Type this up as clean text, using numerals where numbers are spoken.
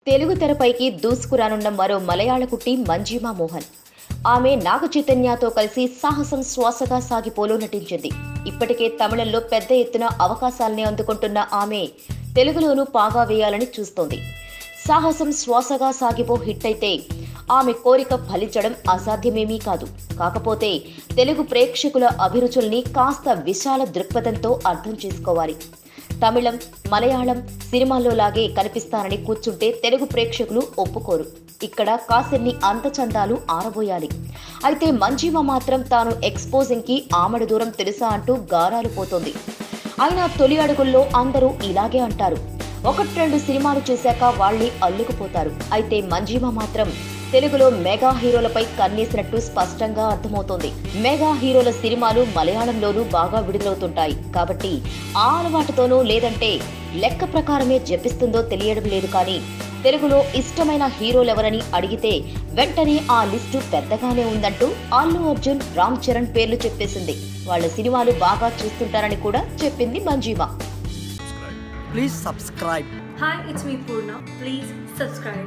తెలుగు తెరపైకి దూసుకురానున్న మరో మలయాళ కుట్టి మంజిమా మోహన్. ఆమె నాగ చైతన్యతో కలిసి సాహసం శ్వాసగా సాగిపోలో నటించింది. ఇప్పటికే తమిళంలో పెద్ద ఎత్తున అవకాశాల్ని అందుకుంటున్న ఆమె తెలుగులోనూ పాగా వేయాలని చూస్తోంది. సాహసం శ్వాసగా సాగిపో హిట్ అయితే ఆమె కోరిక ఫలించడం అసాధ్యమేమీ కాదు. కాకపోతే తెలుగు ప్రేక్షకుల అభిరుచుల్ని కాస్త విశాల దృక్పథంతో అర్థం చేసుకోవాలి. తమిళం, మలయాళం సినిమాల్లో లాగే కనిపిస్తానని కూర్చుంటే తెలుగు ప్రేక్షకులు ఒప్పుకోరు. ఇక్కడ కాసిన్ని అందచందాలు ఆరబోయాలి. అయితే మంజిమా మాత్రం తాను ఎక్స్పోజింగ్ కి ఆమడ దూరం తెలుసా అంటూ గారాలు పోతోంది. అయినా తొలి అడుగుల్లో అందరూ ఇలాగే అంటారు. 1-2 సినిమాలు చేశాక వాళ్లే అల్లుకుపోతారు. అయితే మంజిమా మాత్రం తెలుగులో మెగా హీరోలపై కన్నేసినట్టు స్పష్టంగా అర్థమవుతోంది. మెగా హీరోల సినిమాలు మలయాళంలోనూ బాగా విడుదలవుతుంటాయి. కాబట్టి ఆ అలవాటుతోనూ లేదంటే లెక్క ప్రకారమే జపిస్తుందో తెలియడం లేదు. కానీ తెలుగులో ఇష్టమైన హీరోలెవరని అడిగితే వెంటనే ఆ లిస్టు పెద్దగానే ఉందంటూ అల్లు అర్జున్, రామ్ చరణ్ పేర్లు చెప్పేసింది. వాళ్ళ సినిమాలు బాగా చూస్తుంటారని కూడా చెప్పింది Manjima. Please subscribe. Hi, it's me Purna. Please subscribe.